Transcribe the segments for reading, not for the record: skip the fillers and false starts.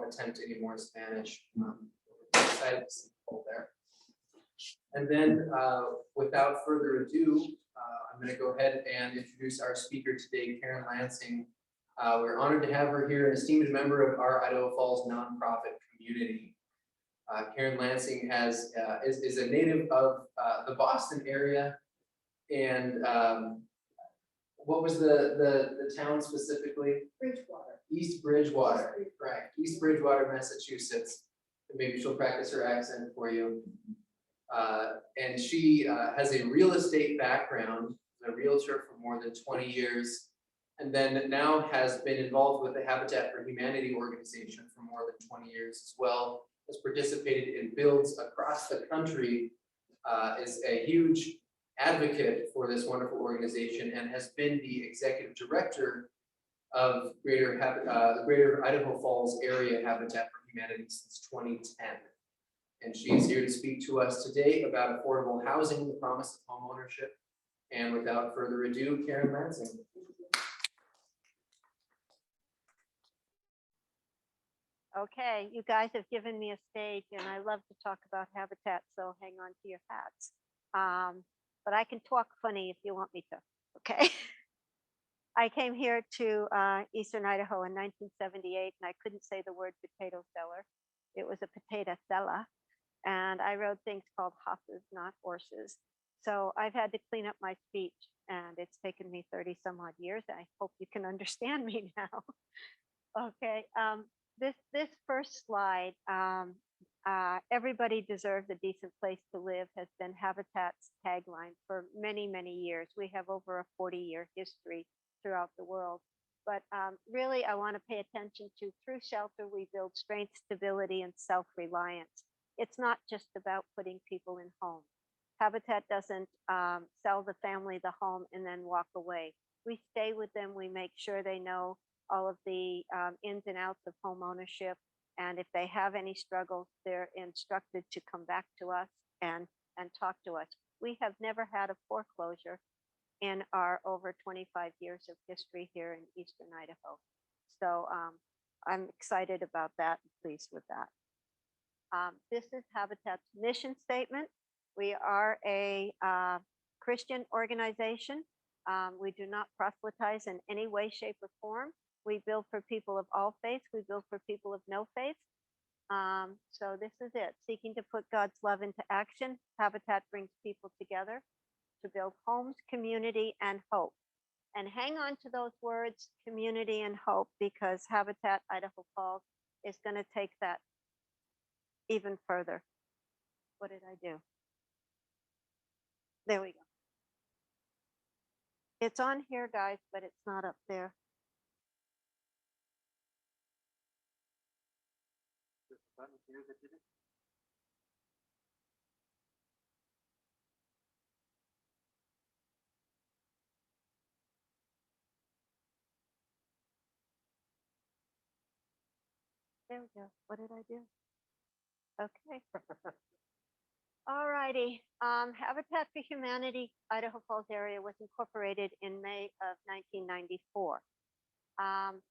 attempt any more Spanish. Excited to see people there. And then, without further ado, I'm going to go ahead and introduce our speaker today, Karen Lansing. We're honored to have her here, an esteemed member of our Idaho Falls nonprofit community. Karen Lansing is a native of the Boston area, and what was the town specifically? Bridgewater. East Bridgewater, right? East Bridgewater, Massachusetts. Maybe she'll practice her accent for you. And she has a real estate background, a realtor for more than 20 years, and then now has been involved with the Habitat for Humanity organization for more than 20 years as well, has participated in builds across the country, is a huge advocate for this wonderful organization, and has been the executive director of Greater Idaho Falls Area Habitat for Humanity since 2010. And she is here to speak to us today about affordable housing, the promise of homeownership. And without further ado, Karen Lansing. Okay, you guys have given me a stage, and I love to talk about habitat, so hang on to your hats. But I can talk funny if you want me to, okay? I came here to Eastern Idaho in 1978, and I couldn't say the word potato seller. It was a potato seller. And I rode things called hosses, not horses. So I've had to clean up my speech, and it's taken me 30 some odd years. I hope you can understand me now. Okay, this first slide, everybody deserves a decent place to live, has been Habitat's tagline for many, many years. We have over a 40-year history throughout the world. But really, I want to pay attention to, through shelter, we build strength, stability, and self-reliance. It's not just about putting people in homes. Habitat doesn't sell the family the home and then walk away. We stay with them. We make sure they know all of the ins and outs of home ownership. And if they have any struggles, they're instructed to come back to us and talk to us. We have never had a foreclosure in our over 25 years of history here in Eastern Idaho. So I'm excited about that and pleased with that. This is Habitat's mission statement. We are a Christian organization. We do not proselytize in any way, shape, or form. We build for people of all faiths. We build for people of no faith. So this is it. Seeking to put God's love into action, Habitat brings people together to build homes, community, and hope. And hang on to those words, community and hope, because Habitat Idaho Falls is going to take that even further. What did I do? There we go. It's on here, guys, but it's not up there. There we go. What did I do? Okay. All righty. Habitat for Humanity Idaho Falls area was incorporated in May of 1994.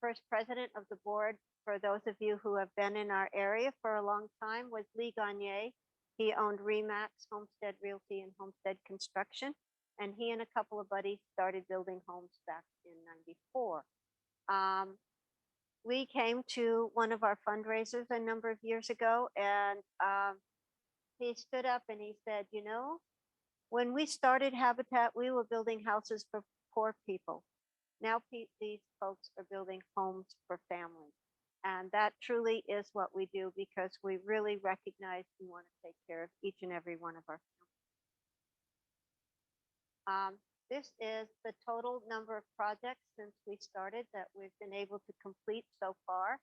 First president of the board, for those of you who have been in our area for a long time, was Lee Gagne. He owned Remax Homestead Realty and Homestead Construction, and he and a couple of buddies started building homes back in '94. We came to one of our fundraisers a number of years ago, and he stood up and he said, you know, when we started Habitat, we were building houses for poor people. Now these folks are building homes for families. And that truly is what we do, because we really recognize we want to take care of each and every one of our families. This is the total number of projects since we started that we've been able to complete so far.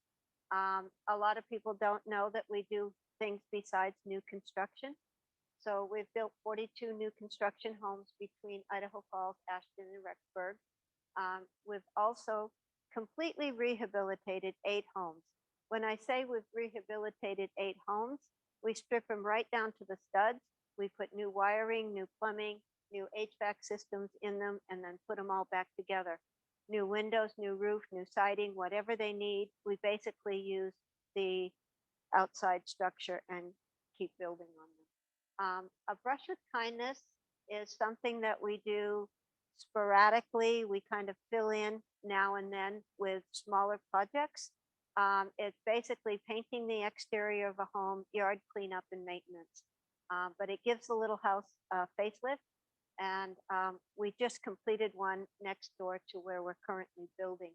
A lot of people don't know that we do things besides new construction. So we've built 42 new construction homes between Idaho Falls, Ashton, and Rexburg. We've also completely rehabilitated 8 homes. When I say we've rehabilitated 8 homes, we strip them right down to the studs. We put new wiring, new plumbing, new HVAC systems in them, and then put them all back together. New windows, new roof, new siding, whatever they need. We basically use the outside structure and keep building on them. A brush with kindness is something that we do sporadically. We kind of fill in now and then with smaller projects. It's basically painting the exterior of a home, yard cleanup and maintenance. But it gives the little house a facelift. And we just completed one next door to where we're currently building.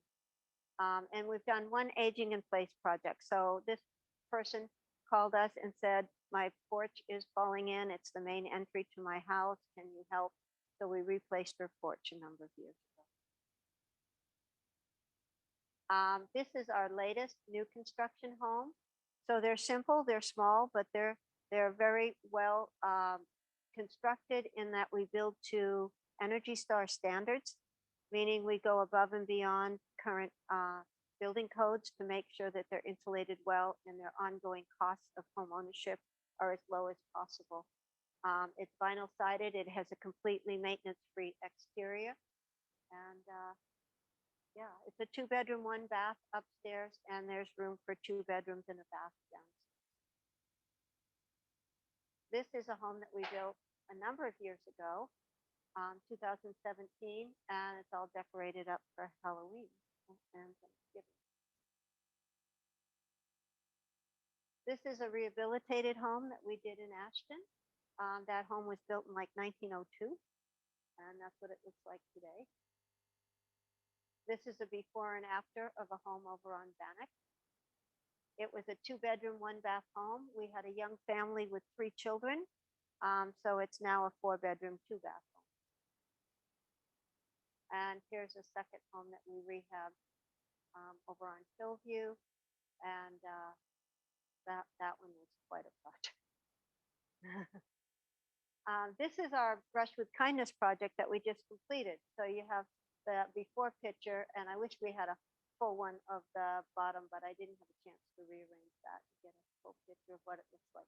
And we've done one aging in place project. So this person called us and said, my porch is falling in. It's the main entry to my house. Can you help? So we replaced her porch a number of years ago. This is our latest new construction home. So they're simple, they're small, but they're very well constructed in that we build to Energy Star standards, meaning we go above and beyond current building codes to make sure that they're insulated well and their ongoing costs of home ownership are as low as possible. It's vinyl sided. It has a completely maintenance-free exterior. And yeah, it's a 2-bedroom, 1-bath upstairs, and there's room for 2 bedrooms and a bath downstairs. This is a home that we built a number of years ago, 2017, and it's all decorated up for Halloween and Thanksgiving. This is a rehabilitated home that we did in Ashton. That home was built in like 1902, and that's what it looks like today. This is a before and after of a home over on Bannock. It was a 2-bedroom, 1-bath home. We had a young family with 3 children, so it's now a 4-bedroom, 2-bath home. And here's a second home that we rehabbed over on Hillview, and that one was quite a project. This is our Brush with Kindness project that we just completed. So you have the before picture, and I wish we had a full one of the bottom, but I didn't have a chance to rearrange that to get a full picture of what it looks like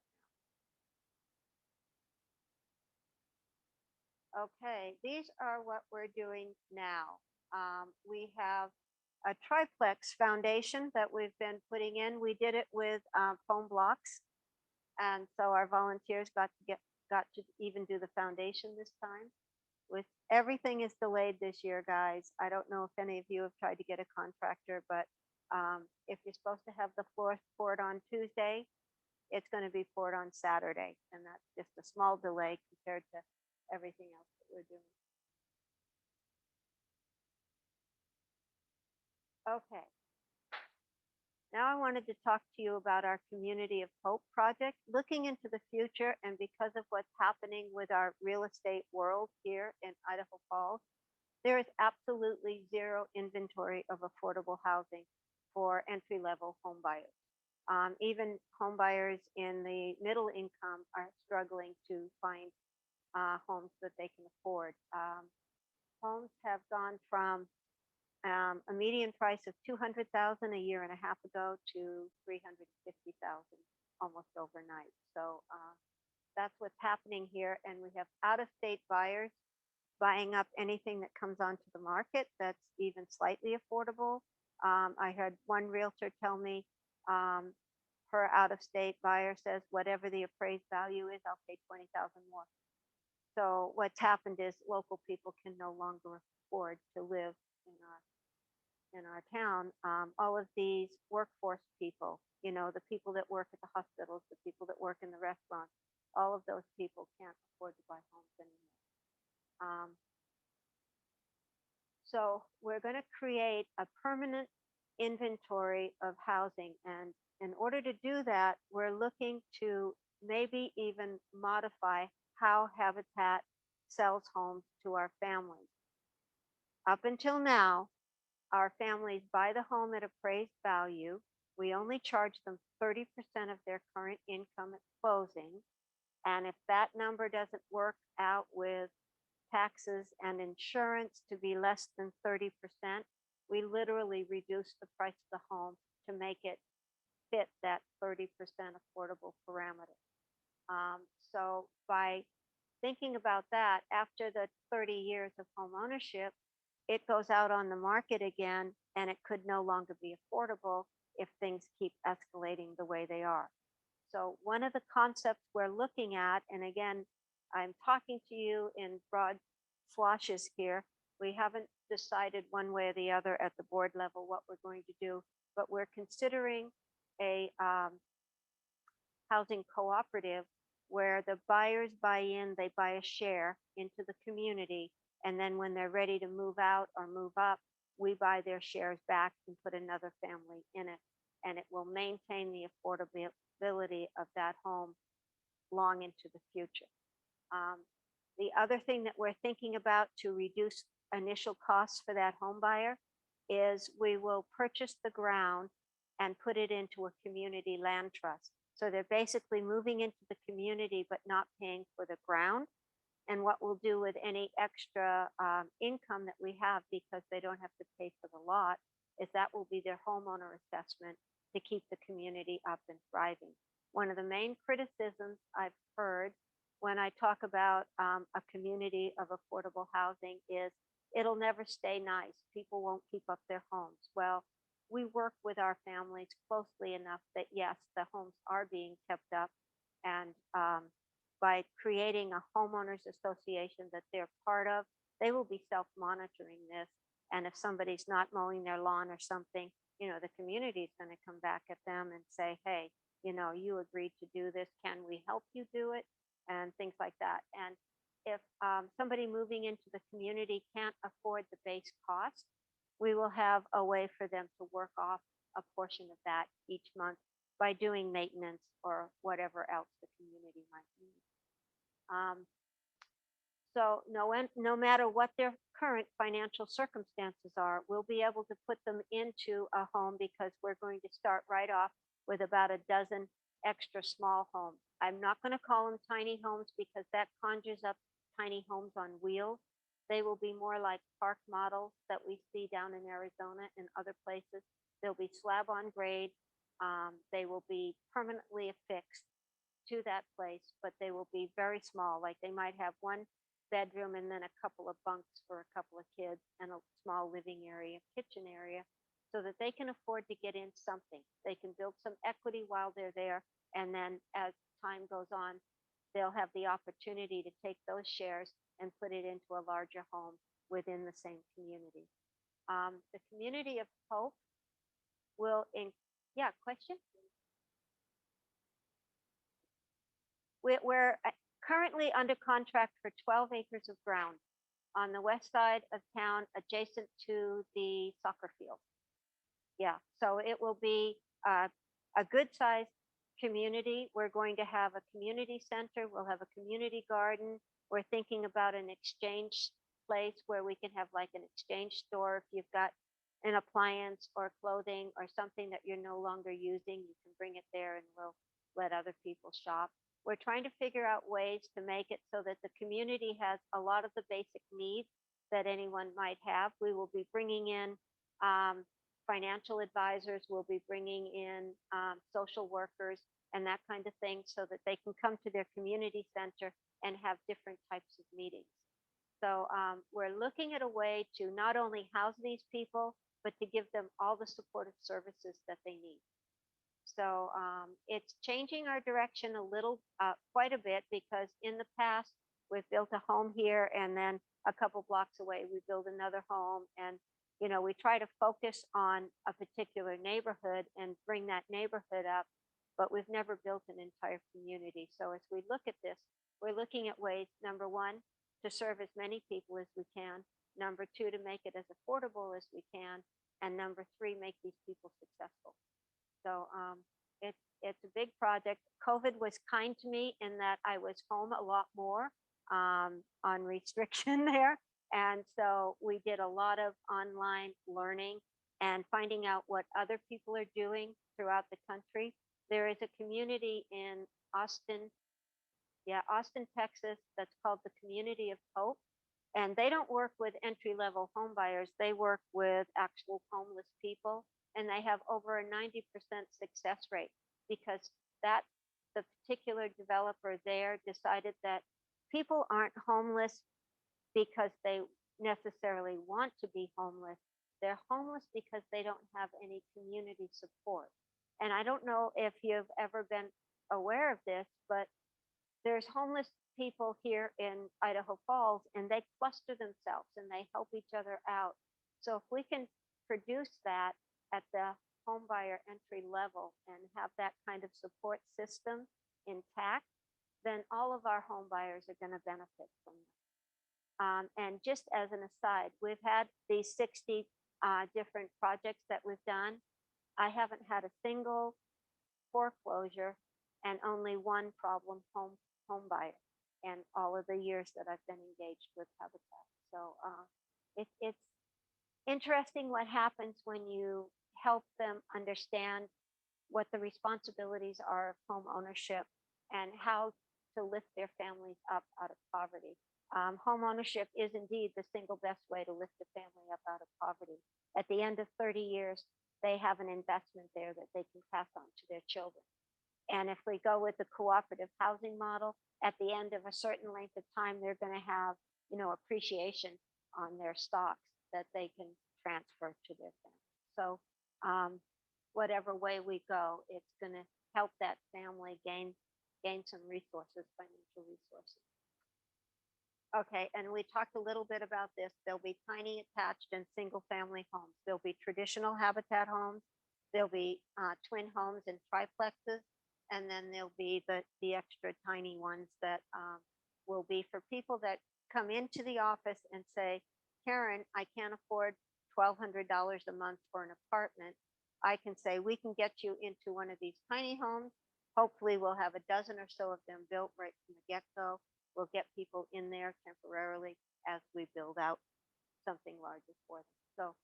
now. Okay, these are what we're doing now. We have a triplex foundation that we've been putting in. We did it with foam blocks, and so our volunteers got to even do the foundation this time. With everything is delayed this year, guys. I don't know if any of you have tried to get a contractor, but if you're supposed to have the floor poured on Tuesday, it's going to be poured on Saturday, and that's just a small delay compared to everything else that we're doing. Okay. Now I wanted to talk to you about our Community of Hope project, looking into the future, and because of what's happening with our real estate world here in Idaho Falls, there is absolutely zero inventory of affordable housing for entry-level home buyers. Even home buyers in the middle income are struggling to find homes that they can afford. Homes have gone from a median price of $200,000 a year and a half ago to $350,000 almost overnight. So that's what's happening here, and we have out-of-state buyers buying up anything that comes onto the market that's even slightly affordable. I had one realtor tell me her out-of-state buyer says, whatever the appraised value is, I'll pay $20,000 more. So what's happened is local people can no longer afford to live in our town. All of these workforce people, you know, the people that work at the hospitals, the people that work in the restaurants, all of those people can't afford to buy homes anymore. So we're going to create a permanent inventory of housing, and in order to do that, we're looking to maybe even modify how Habitat sells homes to our families. Up until now, our families buy the home at appraised value. We only charge them 30% of their current income at closing. And if that number doesn't work out with taxes and insurance to be less than 30%, we literally reduce the price of the home to make it fit that 30% affordable parameter. So by thinking about that, after the 30 years of home ownership, it goes out on the market again, and it could no longer be affordable. if things keep escalating the way they are. So one of the concepts we're looking at, and again, I'm talking to you in broad swashes here. We haven't decided one way or the other at the board level what we're going to do, but we're considering a housing cooperative where the buyers buy in, they buy a share into the community, and then when they're ready to move out or move up, we buy their shares back and put another family in it, and it will maintain the affordability of that home long into the future. Um, the other thing that we're thinking about to reduce initial costs for that home buyer is we will purchase the ground and put it into a community land trust. So they're basically moving into the community but not paying for the ground. And what we'll do with any extra income that we have, because they don't have to pay for the lot, is that will be their homeowner assessment to keep the community up and thriving. One of the main criticisms I've heard when I talk about a community of affordable housing is it'll never stay nice. People won't keep up their homes. Well, we work with our families closely enough that yes, the homes are being kept up, and by creating a homeowners association that they're part of, they will be self-monitoring this. And if somebody's not mowing their lawn or something, the community is going to come back at them and say, hey, you agreed to do this. Can we help you do it? And things like that. And if somebody moving into the community can't afford the base cost, we will have a way for them to work off a portion of that each month by doing maintenance or whatever else the community might need. So no matter what their current financial circumstances are, we'll be able to put them into a home because we're going to start right off with about a dozen extra small homes. I'm not going to call them tiny homes because that conjures up tiny homes on wheels. They will be more like park models that we see down in Arizona and other places. They'll be slab on grade. They will be permanently affixed to that place, but they will be very small. Like they might have one bedroom and then a couple of bunks for a couple of kids and a small living area, kitchen area, so that they can afford to get in something. They can build some equity while they're there. And then as time goes on, they'll have the opportunity to take those shares and put it into a larger home within the same community. The community of hope will, yeah, question? We're currently under contract for 12 acres of ground on the west side of town, adjacent to the soccer field. Yeah, so it will be a good sized community. We're going to have a community center. We'll have a community garden. We're thinking about an exchange place where we can have like an exchange store. If you've got an appliance or clothing or something that you're no longer using, you can bring it there and we'll let other people shop. We're trying to figure out ways to make it so that the community has a lot of the basic needs that anyone might have. We will be bringing in financial advisors, we'll be bringing in social workers and that kind of thing so that they can come to their community center and have different types of meetings. So we're looking at a way to not only house these people, but to give them all the supportive services that they need. So it's changing our direction a little, quite a bit, because in the past, we've built a home here and then a couple blocks away, we build another home. And, we try to focus on a particular neighborhood and bring that neighborhood up, but we've never built an entire community. So as we look at this, we're looking at ways, number one, to serve as many people as we can. Number two, to make it as affordable as we can. And number three, make these people successful. So it's a big project. COVID was kind to me in that I was home a lot more on restriction there. And so we did a lot of online learning and finding out what other people are doing throughout the country. There is a community in Austin, Texas, that's called the Community of Hope. And they don't work with entry-level home buyers. They work with actual homeless people. And they have over a 90% success rate because the particular developer there decided that people aren't homeless because they necessarily want to be homeless. They're homeless because they don't have any community support. And I don't know if you've ever been aware of this, but there's homeless people here in Idaho Falls, and they cluster themselves and they help each other out. So if we can produce that at the home buyer entry level and have that kind of support system intact, then all of our home buyers are going to benefit from that. And just as an aside, we've had these 60 different projects that we've done. I haven't had a single foreclosure and only one problem home buyer in all of the years that I've been engaged with Habitat. So it's interesting what happens when you help them understand what the responsibilities are of home ownership and how to lift their families up out of poverty. Home ownership is indeed the single best way to lift a family up out of poverty. At the end of 30 years, they have an investment there that they can pass on to their children. And if we go with the cooperative housing model, at the end of a certain length of time, they're going to have, appreciation on their stocks that they can transfer to their family. So whatever way we go, it's going to help that family gain some resources, financial resources. Okay, and we talked a little bit about this. There'll be tiny attached and single family homes. There'll be traditional habitat homes. There'll be twin homes and triplexes. And then there'll be the extra tiny ones that will be for people that come into the office and say, Karen, I can't afford $1,200 a month for an apartment. I can say, we can get you into one of these tiny homes. Hopefully we'll have a dozen or so of them built right from the get-go. We'll get people in there temporarily as we build out something larger for them. So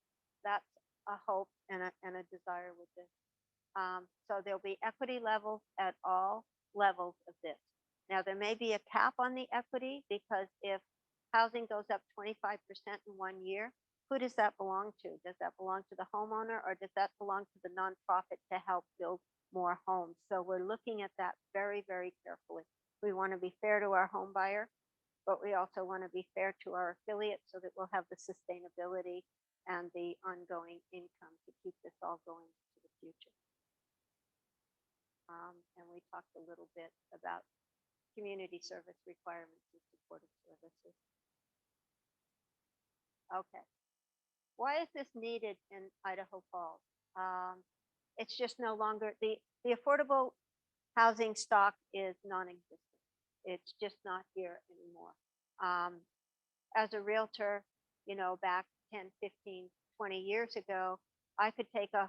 that's a hope and a desire with this. So there'll be equity levels at all levels of this. Now, there may be a cap on the equity because if housing goes up 25% in 1 year, who does that belong to? Does that belong to the homeowner or does that belong to the nonprofit to help build more homes? So we're looking at that very, very carefully. We want to be fair to our home buyer, but we also want to be fair to our affiliates so that we'll have the sustainability and the ongoing income to keep this all going to the future. And we talked a little bit about community service requirements and supportive services. Okay. Why is this needed in Idaho Falls? It's just no longer, the affordable housing stock is non-existent. It's just not here anymore. As a realtor, back 10, 15, 20 years ago, I could take a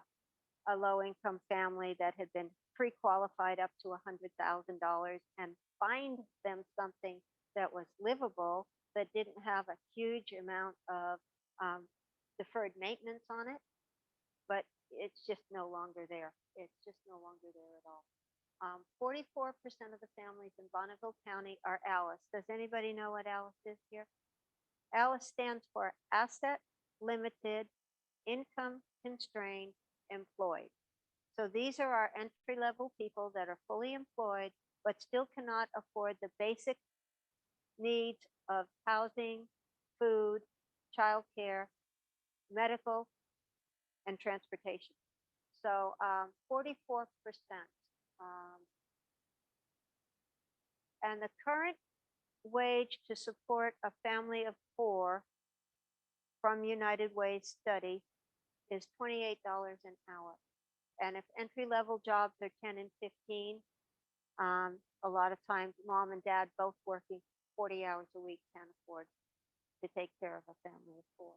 low-income family that had been pre-qualified up to $100,000 and find them something that was livable, that didn't have a huge amount of deferred maintenance on it, but it's just no longer there. It's just no longer there at all. 44% of the families in Bonneville County are ALICE. Does anybody know what ALICE is here? ALICE stands for Asset Limited, Income Constrained, Employed. So these are our entry-level people that are fully employed, but still cannot afford the basic needs of housing, food, childcare, medical, and transportation. So 44%. And the current wage to support a family of 4 from United Way's study is $28 an hour. And if entry-level jobs are 10 and 15, a lot of times mom and dad both working 40 hours a week can't afford to take care of a family of 4.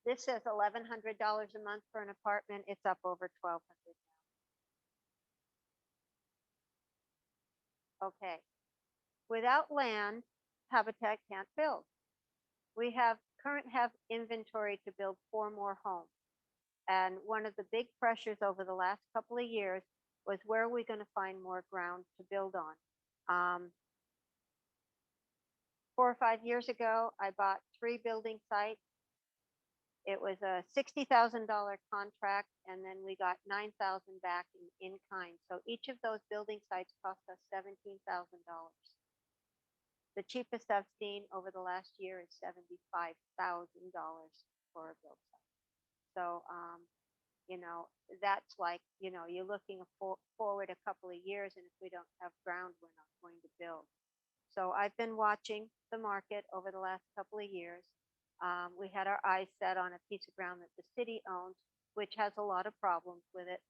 This says $1,100 a month for an apartment. It's up over $1,200 now. Okay. Without land, Habitat can't build. We have inventory to build 4 more homes. And one of the big pressures over the last couple of years was where are we going to find more ground to build on? 4 or 5 years ago, I bought 3 building sites. It was a $60,000 contract, and then we got $9,000 back in kind. So each of those building sites cost us $17,000. The cheapest I've seen over the last year is $75,000 for a build site. So, you know, that's like, you know, you're looking forward a couple of years, and if we don't have ground, we're not going to build. So I've been watching the market over the last couple of years. We had our eyes set on a piece of ground that the city owns, which has a lot of problems with it.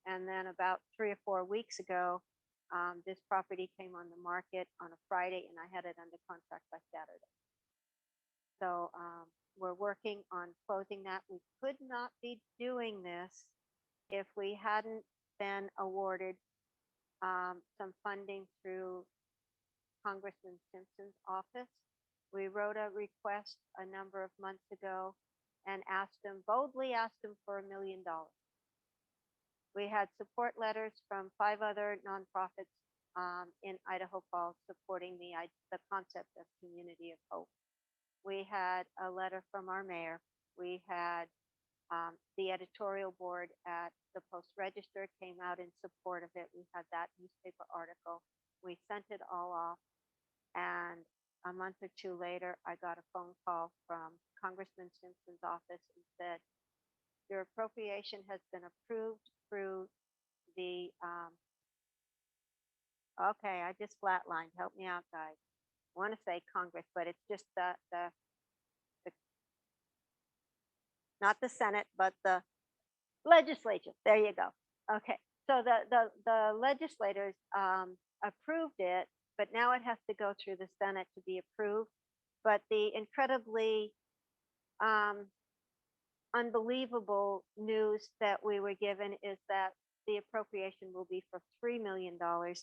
And then about 3 or 4 weeks ago, this property came on the market on a Friday, and I had it under contract by Saturday. So we're working on closing that. We could not be doing this if we hadn't been awarded some funding through Congressman Simpson's office. We wrote a request a number of months ago and boldly asked him for $1 million. We had support letters from 5 other nonprofits in Idaho Falls supporting the concept of community of hope. We had a letter from our mayor. We had the editorial board at the Post Register came out in support of it. We had that newspaper article. We sent it all off. And a month or two later, I got a phone call from Congressman Simpson's office and said, your appropriation has been approved through the, okay, I just flatlined. Help me out, guys. I want to say Congress, but it's just the not the Senate, but the legislature. There you go. Okay, so the legislators approved it, but now it has to go through the Senate to be approved. But the incredibly unbelievable news that we were given is that the appropriation will be for $3 million,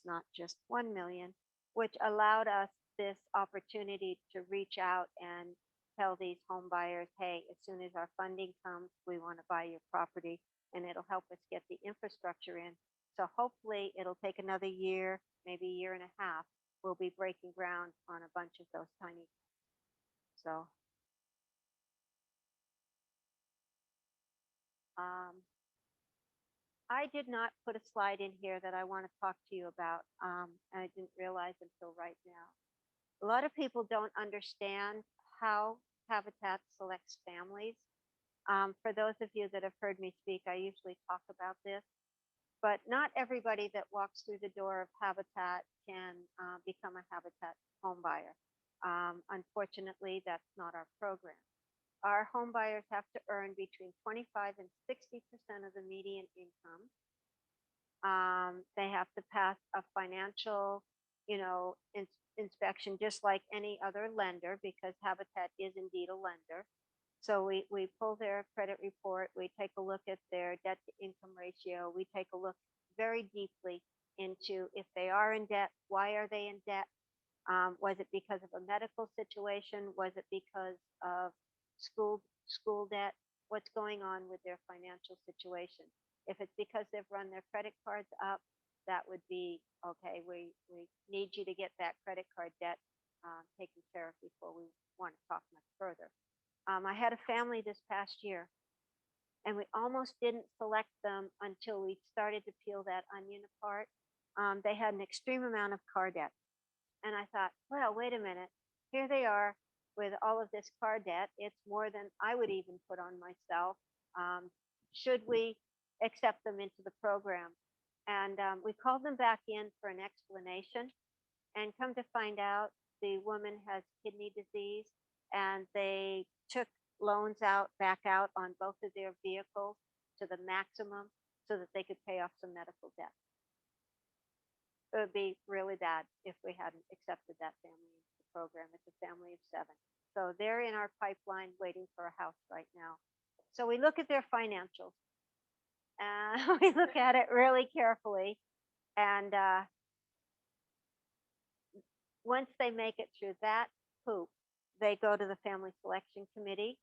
not just $1 million, which allowed us this opportunity to reach out and tell these home buyers, hey, as soon as our funding comes, we want to buy your property, and it'll help us get the infrastructure in. So hopefully it'll take another year, maybe a year and a half. We'll be breaking ground on a bunch of those tiny. So I did not put a slide in here that I want to talk to you about, and I didn't realize until right now. A lot of people don't understand how Habitat selects families. For those of you that have heard me speak, I usually talk about this, but not everybody that walks through the door of Habitat can become a Habitat home buyer. Unfortunately, that's not our program. Our home buyers have to earn between 25 and 60% of the median income. They have to pass a financial, inspection just like any other lender, because Habitat is indeed a lender. So we pull their credit report, we take a look at their debt to income ratio, we take a look very deeply into if they are in debt, why are they in debt? Was it because of a medical situation? Was it because of school debt? What's going on with their financial situation? If it's because they've run their credit cards up, that would be, okay, we need you to get that credit card debt taken care of before we want to talk much further. I had a family this past year, and we almost didn't select them until we started to peel that onion apart. They had an extreme amount of car debt. And I thought, well, wait a minute. Here they are with all of this car debt. It's more than I would even put on myself. Should we accept them into the program? And we called them back in for an explanation, and come to find out the woman has kidney disease, and they took loans back out on both of their vehicles to the maximum so that they could pay off some medical debt. It would be really bad if we hadn't accepted that family into the program. It's a family of 7. So they're in our pipeline waiting for a house right now. So we look at their financials. We look at it really carefully. And once they make it through that hoop, they go to the family selection committee.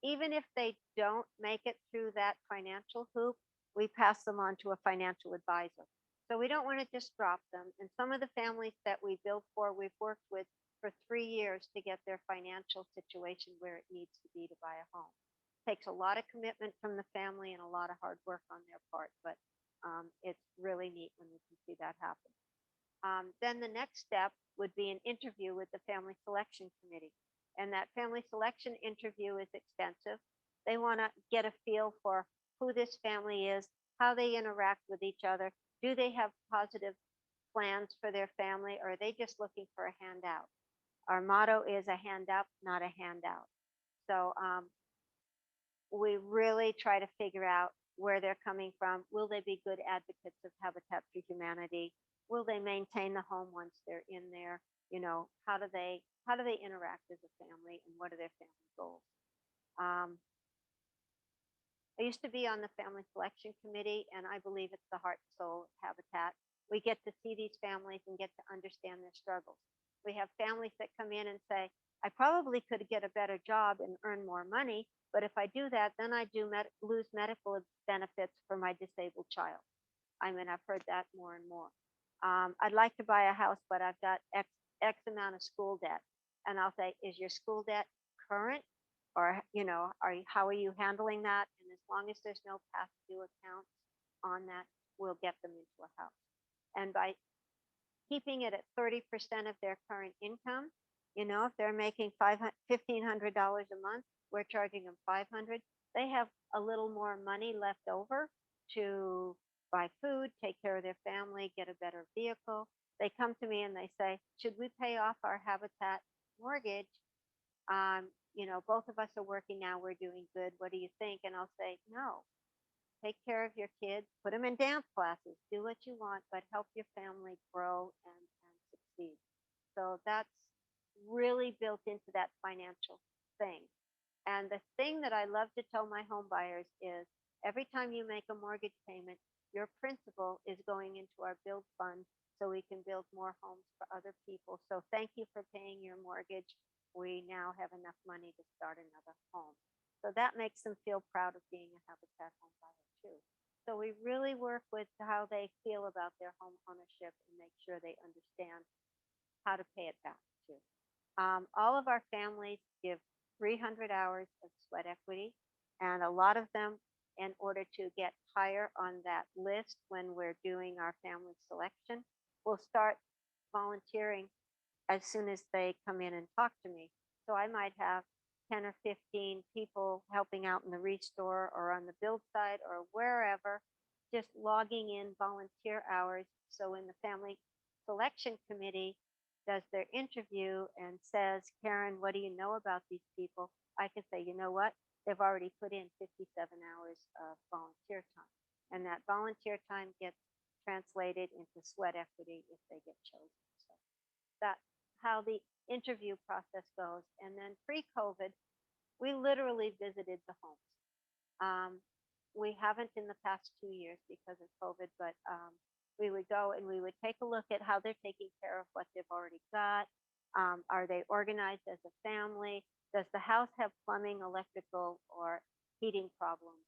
Even if they don't make it through that financial hoop, we pass them on to a financial advisor. So we don't want to just drop them. And some of the families that we build for, we've worked with for 3 years to get their financial situation where it needs to be to buy a home. It takes a lot of commitment from the family and a lot of hard work on their part, but it's really neat when we can see that happen. Then the next step would be an interview with the family selection committee. And that family selection interview is extensive. They want to get a feel for who this family is, how they interact with each other. Do they have positive plans for their family, or are they just looking for a handout? Our motto is a hand up, not a handout. So we really try to figure out where they're coming from. Will they be good advocates of Habitat for Humanity? Will they maintain the home once they're in there? You know, how do they interact as a family, and what are their family goals? Um, I used to be on the family selection committee, and I believe it's the heart and soul of Habitat. We get to see these families and get to understand their struggles. We have families that come in and say, I probably could get a better job and earn more money, but if I do that, then I lose medical benefits for my disabled child. I mean, I've heard that more and more. I'd like to buy a house, but I've got X amount of school debt. And I'll say, is your school debt current? Or, you know, how are you handling that? And as long as there's no past due accounts on that, we'll get them into a house. And by keeping it at 30% of their current income, you know, if they're making $1,500 a month, we're charging them 500. They have a little more money left over to buy food, take care of their family, get a better vehicle. They come to me and they say, should we pay off our Habitat mortgage? You know, both of us are working now, we're doing good. What do you think? And I'll say, no, take care of your kids, put them in dance classes, do what you want, but help your family grow and succeed. So that's really built into that financial thing. And the thing that I love to tell my home buyers is every time you make a mortgage payment, your principal is going into our build fund so we can build more homes for other people. So thank you for paying your mortgage. We now have enough money to start another home. So that makes them feel proud of being a Habitat home buyer too. So we really work with how they feel about their home ownership and make sure they understand how to pay it back too. All of our families give 300 hours of sweat equity, and a lot of them, in order to get higher on that list when we're doing our family selection, will start volunteering as soon as they come in and talk to me. So I might have 10 or 15 people helping out in the restore or on the build side or wherever, just logging in volunteer hours. So when the family selection committee does their interview and says, Karen, what do you know about these people? I can say, you know what? They've already put in 57 hours of volunteer time. And that volunteer time gets translated into sweat equity if they get chosen. So that's how the interview process goes. And then pre-COVID, we literally visited the homes. We haven't in the past 2 years because of COVID, but we would go and we would take a look at how they're taking care of what they've already got. Are they organized as a family? Does the house have plumbing, electrical, or heating problems?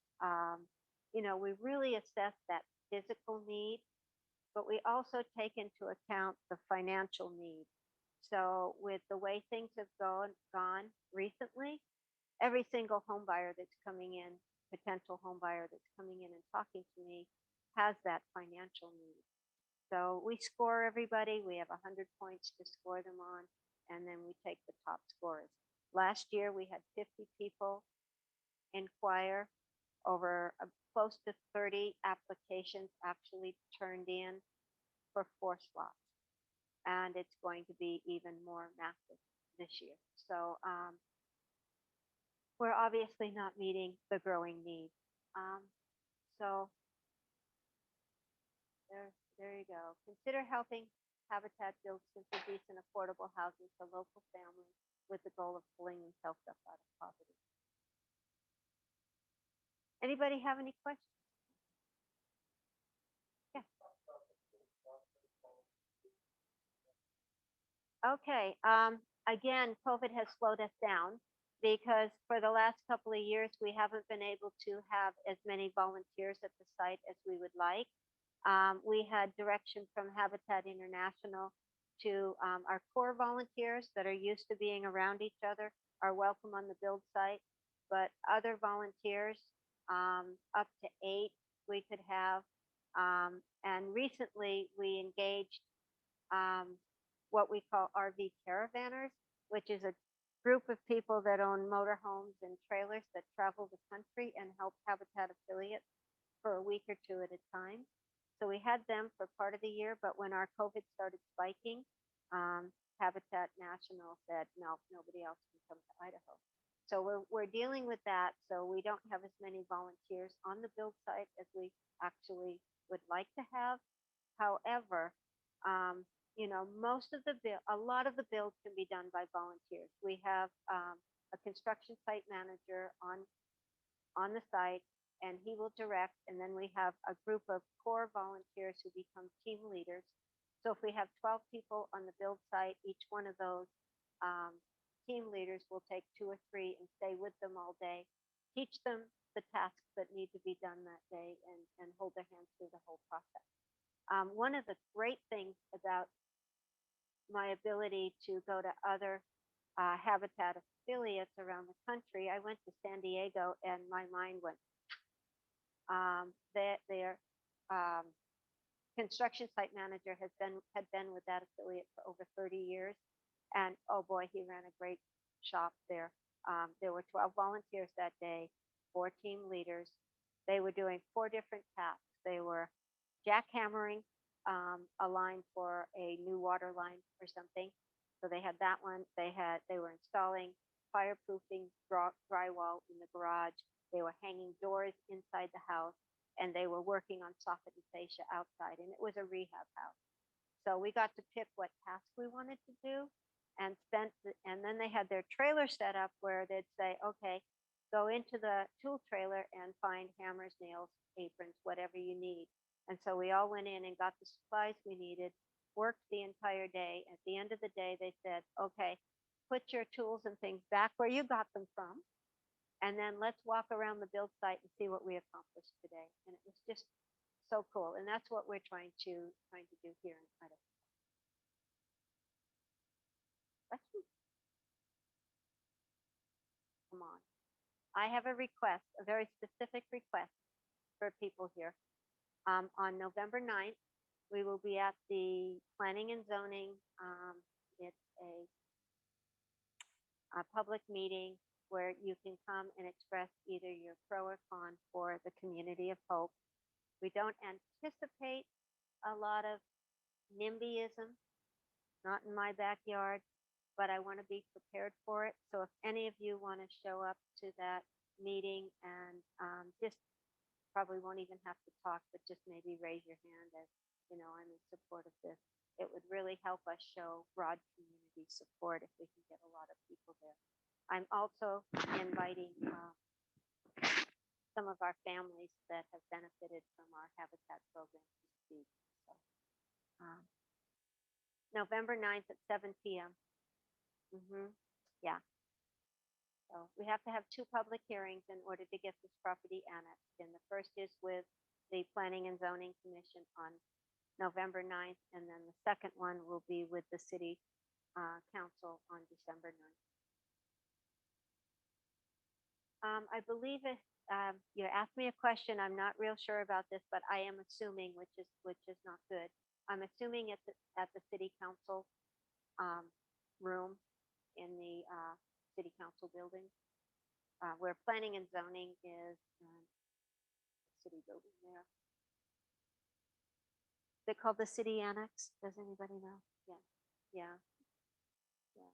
You know, we really assess that physical need, but we also take into account the financial need. So with the way things have gone recently, every single home buyer that's coming in, potential home buyer that's coming in and talking to me, has that financial need. So we score everybody. We have 100 points to score them on, and then we take the top scorers. Last year, we had 50 people inquire. Over close to 30 applications actually turned in for 4 slots. And it's going to be even more massive this year. So we're obviously not meeting the growing need. So there you go. Consider helping Habitat build simple, decent, affordable housing for local families with the goal of pulling themselves up out of poverty. Anybody have any questions? Yeah. Okay. Again, COVID has slowed us down because for the last couple of years, we haven't been able to have as many volunteers at the site as we would like. We had direction from Habitat International to our core volunteers that are used to being around each other are welcome on the build site, but other volunteers, up to 8 we could have. And recently we engaged um, what we call RV caravanners, which is a group of people that own motorhomes and trailers that travel the country and help Habitat affiliates for a week or two at a time. So we had them for part of the year, but when our COVID started spiking, Habitat National said, no, nobody else can come to Idaho. So we're dealing with that. So we don't have as many volunteers on the build site as we actually would like to have. However, um, most of the build, a lot of the builds can be done by volunteers. We have a construction site manager on the site, and he will direct. And then we have a group of core volunteers who become team leaders. So if we have 12 people on the build site, each one of those um, team leaders will take 2 or 3 and stay with them all day, teach them the tasks that need to be done that day, and hold their hands through the whole process. One of the great things about my ability to go to other Habitat affiliates around the country, I went to San Diego and my mind went, their construction site manager had been with that affiliate for over 30 years, and oh boy, he ran a great shop there. There were 12 volunteers that day, 4 team leaders. They were doing 4 different tasks. They were jackhammering a line for a new water line or something. So they had that one. They were installing fireproofing drywall in the garage. They were hanging doors inside the house, and they were working on soffit and fascia outside. And it was a rehab house. So we got to pick what task we wanted to do, and then they had their trailer set up where they'd say, okay, go into the tool trailer and find hammers, nails, aprons, whatever you need. And so we all went in and got the supplies we needed, worked the entire day. At the end of the day, they said, okay, put your tools and things back where you got them from. And then let's walk around the build site and see what we accomplished today. And it was just so cool. And that's what we're trying to do here in Idaho. Questions? Come on. I have a request, a very specific request for people here. On November 9th, we will be at the Planning and Zoning. It's a public meeting where you can come and express either your pro or con for the community of Hope. We don't anticipate a lot of NIMBYism, not in my backyard, but I want to be prepared for it. So if any of you want to show up to that meeting and just probably won't even have to talk, but just maybe raise your hand as, I'm in support of this. It would really help us show broad community support if we can get a lot of people there. I'm also inviting some of our families that have benefited from our Habitat program to speak. So, November 9th at 7 p.m. Yeah. So we have to have 2 public hearings in order to get this property annexed. And the first is with the Planning and Zoning Commission on November 9th. And then the second one will be with the City Council on December 9th. I believe you asked me a question. I'm not real sure about this, but I am assuming, which is not good. I'm assuming it's at the City Council room in the City Council building, where Planning and Zoning is, city building there. They called the City Annex. Does anybody know? Yeah, yeah, yeah.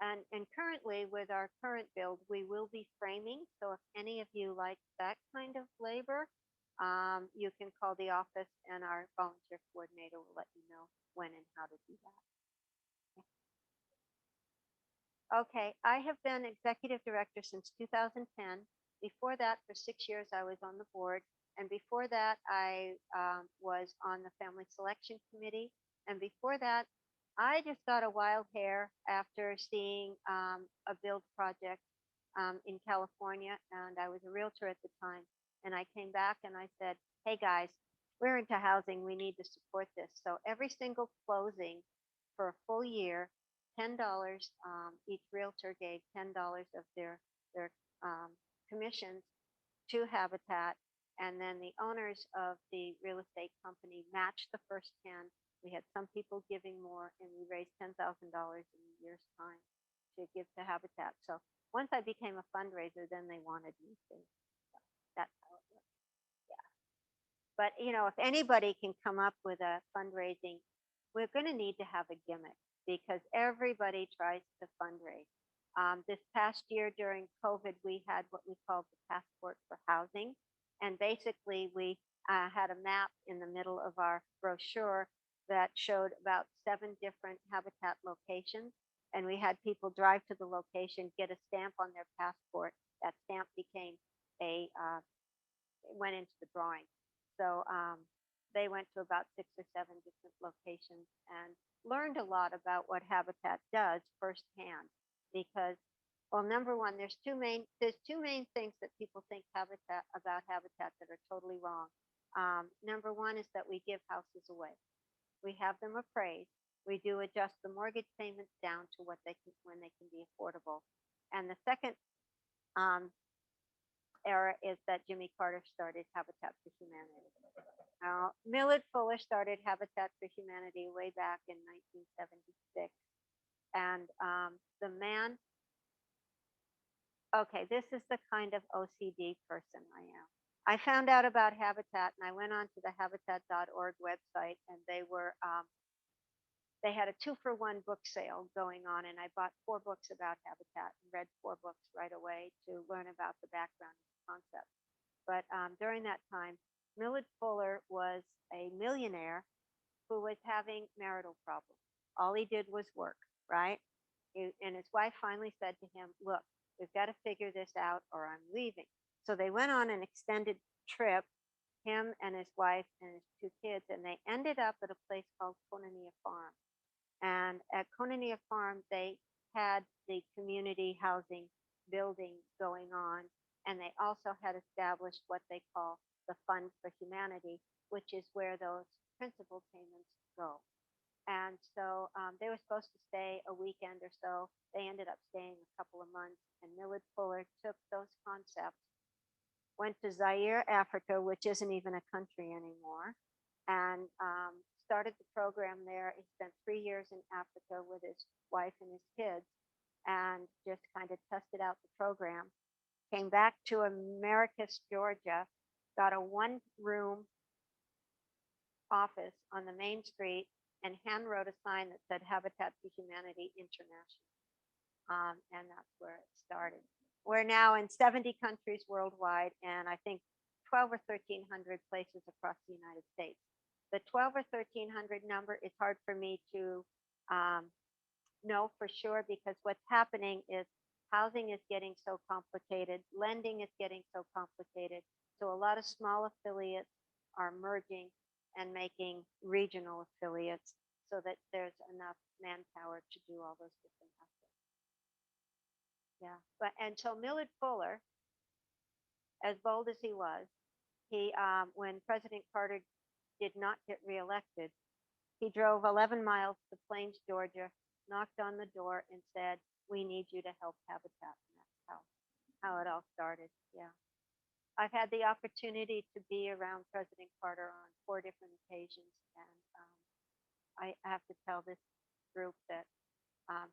And currently, with our current build, we will be framing. So if any of you like that kind of labor, you can call the office, and our volunteer coordinator will let you know when and how to do that. Okay, I have been executive director since 2010. Before that, for 6 years, I was on the board. And before that, I was on the family selection committee. And before that, I just got a wild hair after seeing a build project in California. And I was a realtor at the time. And I came back and I said, hey guys, we're into housing. We need to support this. So every single closing for a full year, $10. Each realtor gave $10 of their commissions to Habitat, And then the owners of the real estate company matched the first 10. We had some people giving more, and we raised $10,000 in a year's time to give to Habitat. So once I became a fundraiser, then they wanted me to. So that's how it works. Yeah. But if anybody can come up with a fundraising, we're going to need to have a gimmick because everybody tries to fundraise. This past year during COVID, we had what we called the Passport for Housing. And basically, we had a map in the middle of our brochure that showed about 7 different habitat locations. And we had people drive to the location, get a stamp on their passport. That stamp became went into the drawing. So they went to about 6 or 7 different locations and learned a lot about what Habitat does firsthand. Because, well, number one, there's two main things that people think about Habitat that are totally wrong. Number one is that we give houses away. We have them appraised. We do adjust the mortgage payments down to when they can be affordable. And the second era is that Jimmy Carter started Habitat for Humanity. Millard Fuller started Habitat for Humanity way back in 1976. And the man, okay, this is the kind of OCD person I am. I found out about Habitat and I went on to the habitat.org website, and they had a 2-for-1 book sale going on, and I bought 4 books about Habitat and read 4 books right away to learn about the background concept. But during that time, Millard Fuller was a millionaire who was having marital problems. All he did was work, right? And his wife finally said to him, look, we've got to figure this out or I'm leaving. So they went on an extended trip, him and his wife and his 2 kids, and they ended up at a place called Konania Farm. And at Konania Farm, they had the community housing building going on, and they also had established what they call the Fund for Humanity, which is where those principal payments go. And so they were supposed to stay a weekend or so. They ended up staying a couple of months, and Millard Fuller took those concepts, went to Zaire, Africa, which isn't even a country anymore, and started the program there. He spent 3 years in Africa with his wife and his kids and just kind of tested out the program. Came back to Americus, Georgia, got a 1-room office on the main street and hand wrote a sign that said Habitat for Humanity International. And that's where it started. We're now in 70 countries worldwide, and I think 12 or 1,300 places across the United States. The 12 or 1,300 number is hard for me to know for sure, because what's happening is housing is getting so complicated, lending is getting so complicated. So a lot of small affiliates are merging and making regional affiliates so that there's enough manpower to do all those different aspects. Yeah, but until Millard Fuller, as bold as he was, he when President Carter did not get reelected, he drove 11 miles to Plains, Georgia, knocked on the door and said, we need you to help Habitat. And that's how it all started. Yeah. I've had the opportunity to be around President Carter on 4 different occasions, and I have to tell this group that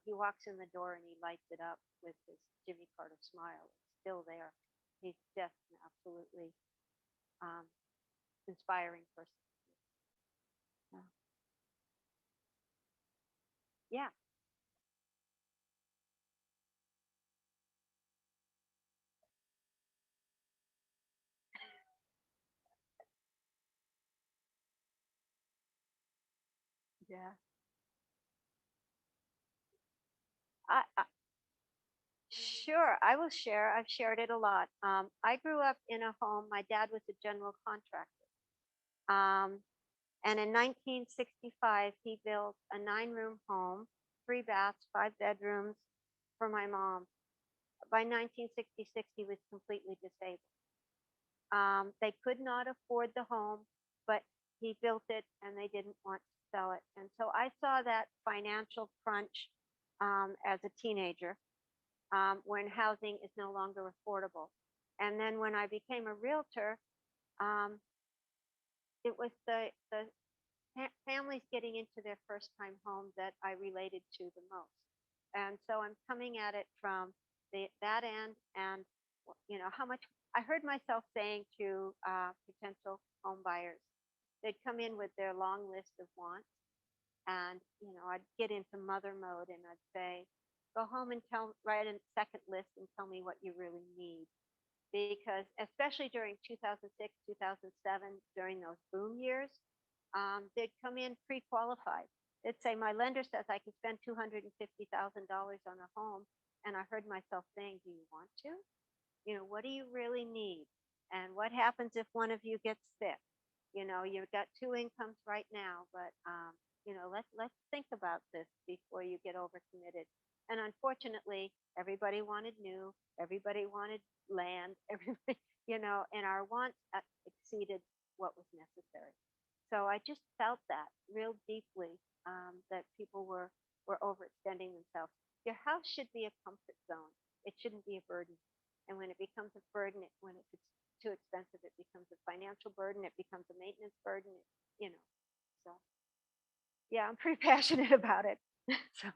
he walks in the door and he lights it up with his Jimmy Carter smile. It's still there. He's just an absolutely inspiring person. Yeah. Yeah. I Sure, I will share. I've shared it a lot. I grew up in a home. My dad was a general contractor. Um, and in 1965, he built a 9-room home, 3 baths, 5 bedrooms for my mom. By 1966, he was completely disabled. They could not afford the home, but he built it and they didn't want to sell it. And so I saw that financial crunch as a teenager, when housing is no longer affordable. And then when I became a realtor, Um, it was the families getting into their first time home that I related to the most. And so I'm coming at it from that end and, how much I heard myself saying to potential home buyers, they'd come in with their long list of wants. And, I'd get into mother mode and I'd say, go home and write a second list and tell me what you really need. Because especially during 2006, 2007, during those boom years, they'd come in pre-qualified. They'd say, my lender says I can spend $250,000 on a home. And I heard myself saying, do you want to? What do you really need? And what happens if one of you gets sick? You've got two incomes right now, but let's think about this before you get overcommitted. And unfortunately, everybody wanted new, everybody wanted land, everybody, and our wants exceeded what was necessary. So I just felt that real deeply, that people were overextending themselves. Your house should be a comfort zone. It shouldn't be a burden. And when it becomes a burden, when it's too expensive, it becomes a financial burden. It becomes a maintenance burden. You know, so yeah, I'm pretty passionate about it. So,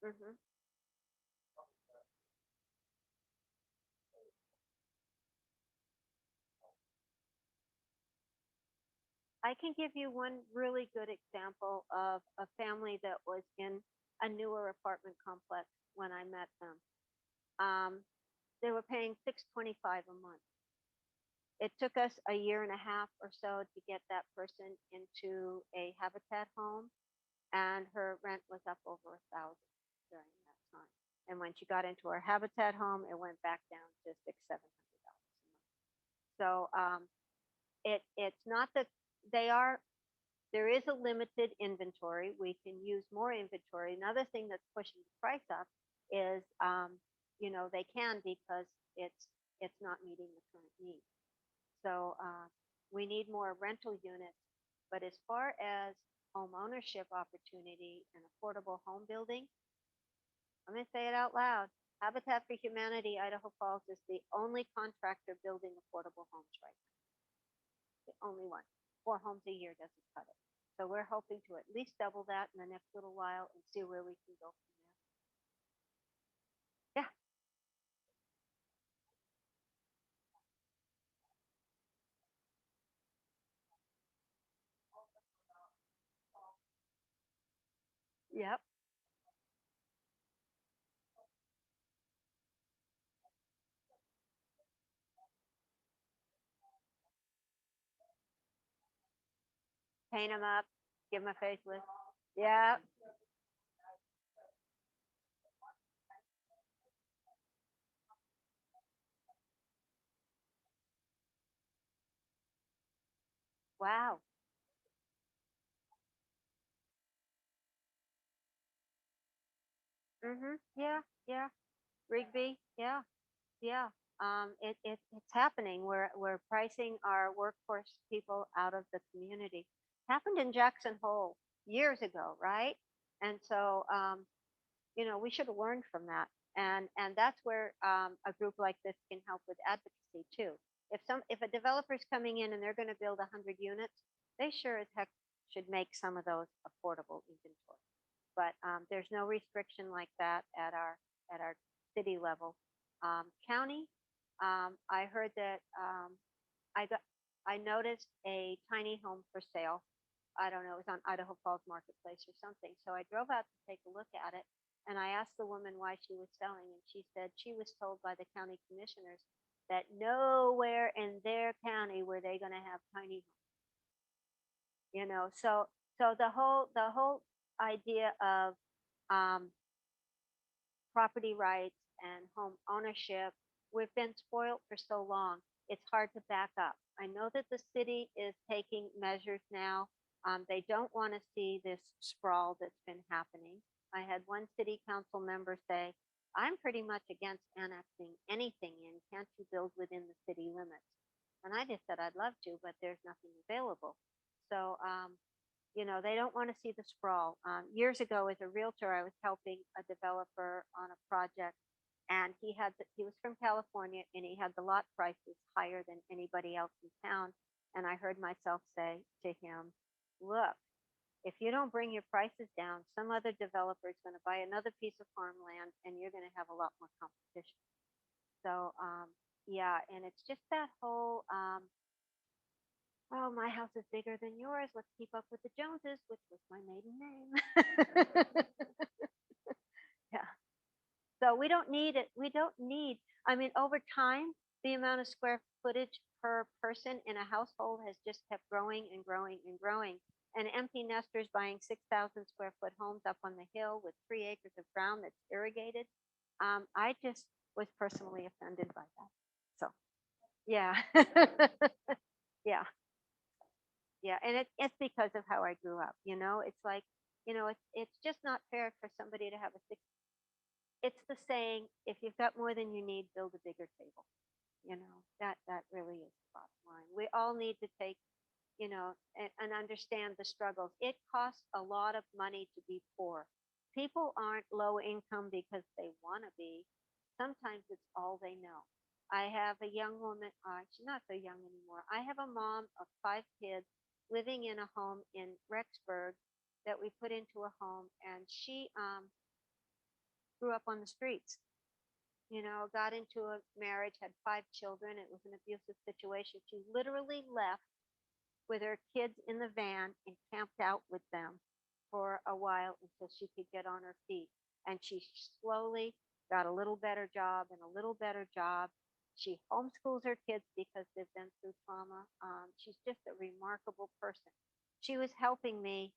mhm. I can give you one really good example of a family that was in a newer apartment complex when I met them. They were paying 625 a month. It took us a year and a half or so to get that person into a habitat home, and her rent was up over 1,000 during that time. And when she got into her habitat home, it went back down to 600, $700 a month. So it's not that they are. There is a limited inventory. We can use more inventory. Another thing that's pushing the price up is, they can because it's not meeting the current need. So we need more rental units. But as far as home ownership opportunity and affordable home building, I'm going to say it out loud. Habitat for Humanity Idaho Falls is the only contractor building affordable homes right now. The only one. 4 homes a year doesn't cut it. So we're hoping to at least double that in the next little while and see where we can go from there. Yeah. Yep. Paint them up. Give them a facelift. Yeah. Wow. Yeah. Yeah. Rigby. Yeah. Yeah. It's happening. We're pricing our workforce people out of the community. Happened in Jackson Hole years ago, right? And so, we should have learned from that. And that's where a group like this can help with advocacy too. If a developer's coming in and they're going to build 100 units, they sure as heck should make some of those affordable inventory. But there's no restriction like that at our city level. County, I heard that I got I noticed a tiny home for sale. I don't know, it was on Idaho Falls Marketplace or something. So I drove out to take a look at it, and I asked the woman why she was selling, and she said she was told by the county commissioners that nowhere in their county were they going to have tiny homes. So the whole idea of um, property rights and home ownership, we've been spoiled for so long. It's hard to back up. I know that the city is taking measures now. They don't want to see this sprawl that's been happening. I had one city council member say, I'm pretty much against annexing anything in. Can't you build within the city limits? And I just said, I'd love to, but there's nothing available. So, they don't want to see the sprawl. Years ago, as a realtor, I was helping a developer on a project, and he was from California, and he had the lot prices higher than anybody else in town. And I heard myself say to him, "Look, if you don't bring your prices down, some other developer is going to buy another piece of farmland, and you're going to have a lot more competition." So, yeah, and it's just that whole oh, my house is bigger than yours. Let's keep up with the Joneses, which was my maiden name. Yeah. So we don't need it. We don't need, I mean, over time, the amount of square footage per person in a household has just kept growing and growing and growing. And empty nesters buying 6,000 square foot homes up on the hill with 3 acres of ground that's irrigated. I just was personally offended by that. So, yeah. Yeah. Yeah, and it's because of how I grew up. It's like, it's just not fair for somebody to have a six. It's the saying, if you've got more than you need, build a bigger table. That really is the bottom line. We all need to take, and understand the struggles. It costs a lot of money to be poor. People aren't low income because they want to be. Sometimes it's all they know. I have a young woman, she's not so young anymore. I have a mom of 5 kids living in a home in Rexburg that we put into a home, and she grew up on the streets. Got into a marriage, had 5 children. It was an abusive situation. She literally left with her kids in the van and camped out with them for a while until she could get on her feet. And she slowly got a little better job and a little better job. She homeschools her kids because they've been through trauma. She's just a remarkable person. She was helping me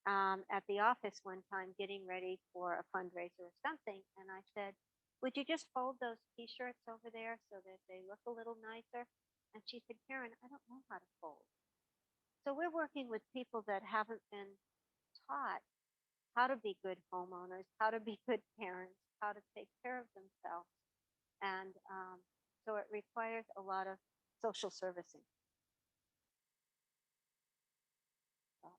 at the office one time getting ready for a fundraiser or something. And I said, "Would you just fold those t shirts over there so that they look a little nicer?" And she said, "Karen, I don't know how to fold." So we're working with people that haven't been taught how to be good homeowners, how to be good parents, how to take care of themselves. And so it requires a lot of social servicing. So,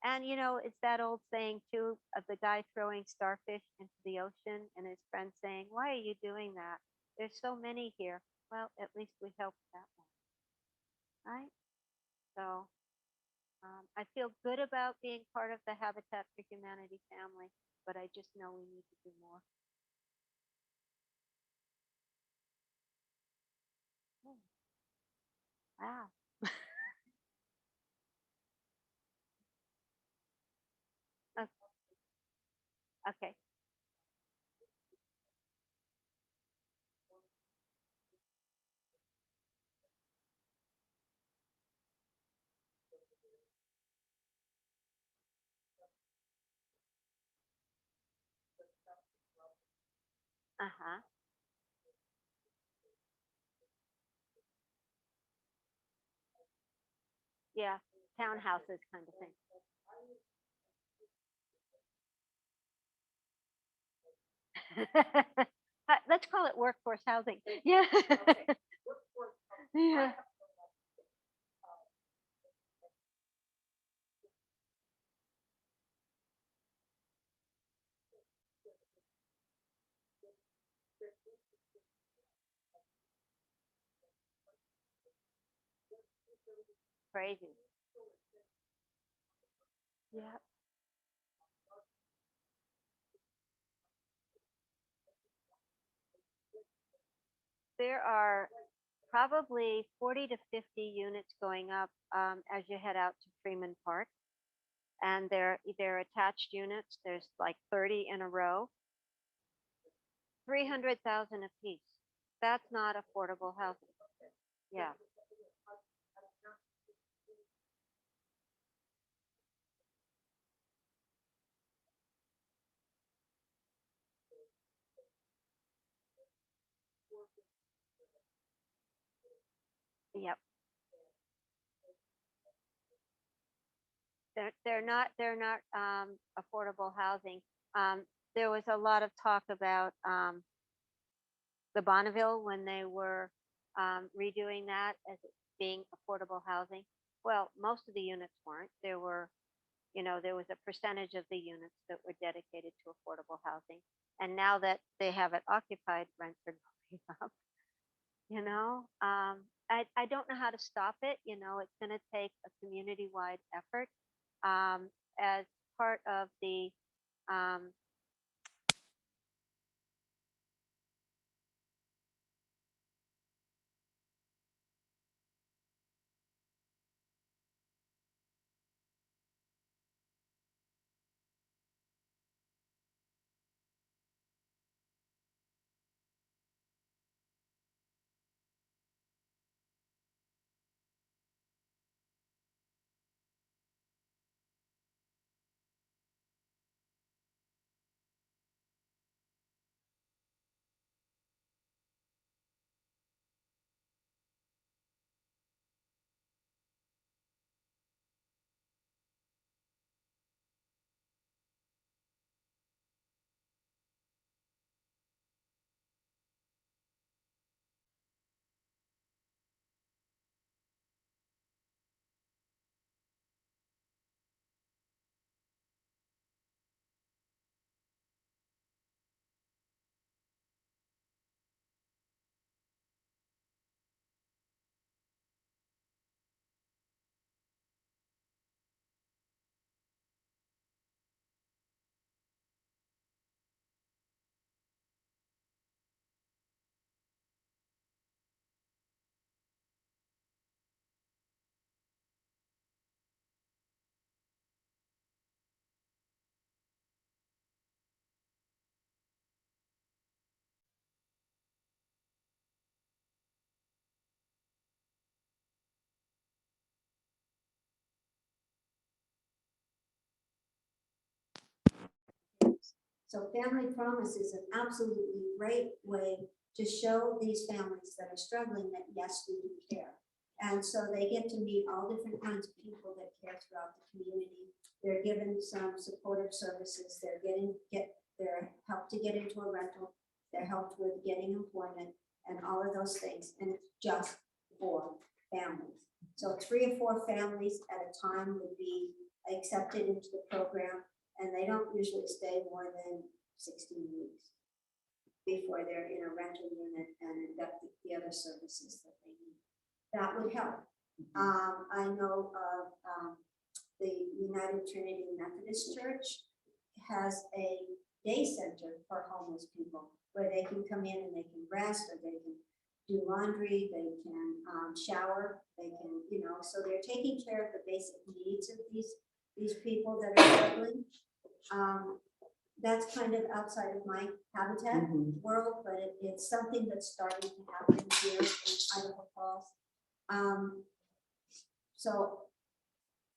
and it's that old saying too of the guy throwing starfish into the ocean and his friend saying, "Why are you doing that? There's so many here." Well, at least we helped that one, right? So I feel good about being part of the Habitat for Humanity family, but I just know we need to do more. Oh, wow. Oh, okay. Uh huh. Yeah. Townhouses kind of thing. Let's call it workforce housing. Yeah. Yeah. Crazy. Yeah. There are probably 40 to 50 units going up as you head out to Freeman Park. And they're attached units. There's like 30 in a row, 300,000 a piece. That's not affordable housing. Yeah. Yep. They're not affordable housing. There was a lot of talk about the Bonneville when they were redoing that as it being affordable housing. Well, most of the units weren't. There were, there was a percentage of the units that were dedicated to affordable housing. And now that they have it occupied, rents are going up. I don't know how to stop it. It's going to take a community-wide effort as part of the um, So Family Promise is an absolutely great way to show these families that are struggling that yes, we do care. And so they get to meet all different kinds of people that care throughout the community. They're given some supportive services. They're helped to get into a rental. They're helped with getting employment and all of those things. And it's just for families. So 3 or 4 families at a time would be accepted into the program. And they don't usually stay more than 16 weeks before they're in a rental unit and got the other services that they need. That would help. I know of the United Trinity Methodist Church has a day center for homeless people where they can come in and they can rest, or they can do laundry, they can shower, they can, so they're taking care of the basic needs of these people that are struggling. That's kind of outside of my habitat world, but it's something that's starting to happen here in Idaho Falls. So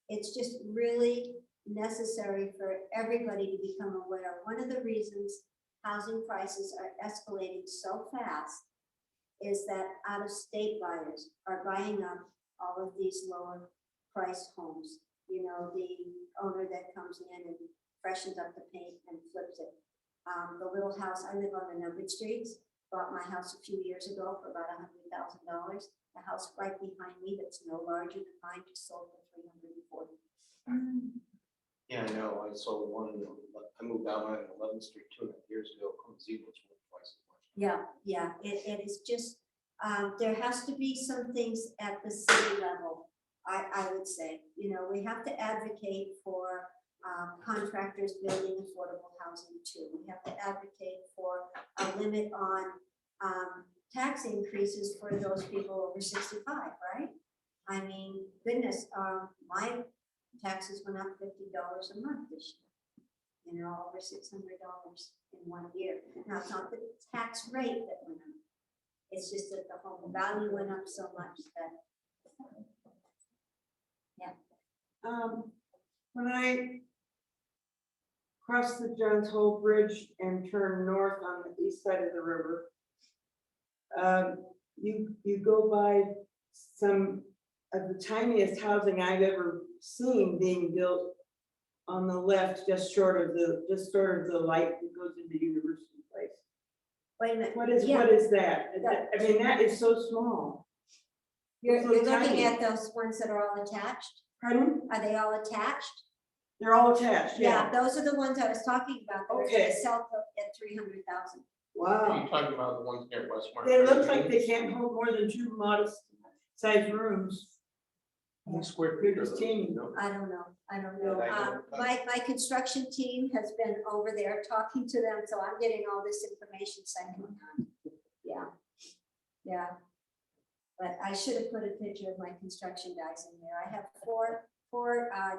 it's just really necessary for everybody to become aware. One of the reasons housing prices are escalating so fast is that out-of-state buyers are buying up all of these lower priced homes. The owner that comes in and freshens up the paint and flips it. The little house, I live on the numbered streets, bought my house a few years ago for about $100,000. The house right behind me that's no larger than mine just sold for $340,000. Yeah, I know. I sold one. I moved out on 11th Street 2.5 years ago. Zebras worth twice as much. Yeah, it is just, there has to be some things at the city level, I would say. We have to advocate for contractors building affordable housing too. We have to advocate for a limit on tax increases for those people over 65, right? I mean, goodness, my taxes went up $50 a month this year. Over $600 in 1 year. Now, it's not the tax rate that went up. It's just that the home value went up so much that, yeah. When I cross the Johns Hole Bridge and turn north on the east side of the river, you go by some of the tiniest housing I've ever seen being built on the left, just short of the light that goes into University Place. Wait a minute. What is Yeah. that? I mean, that is so small. You're so looking tiny. at those ones that are all attached? Pardon? Are they all attached? They're all attached, Yeah, yeah. those are the ones I was talking about. That are gonna Okay. sell at 300,000. Wow. You're talking about the ones near Westmore. They look like they can't hold more than 2 modest sized rooms. How many square feet are those? Christine. No? I don't know. I don't know. Yeah, I know. My construction team has been over there talking to them, so I'm getting all this information secondhand. Yeah. Yeah. But I should have put a picture of my construction guys in there. I have four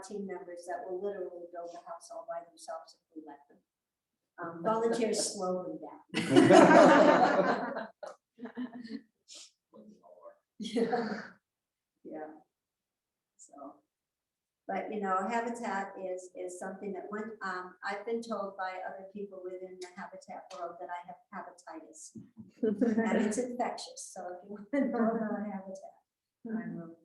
team members that will literally build the house all by themselves if we let them. Volunteers slow them down. Yeah. Yeah. So, but you know, habitat is something that when, I've been told by other people within the habitat world that I have habatitis. And it's infectious, so if you want to know about habitat, I will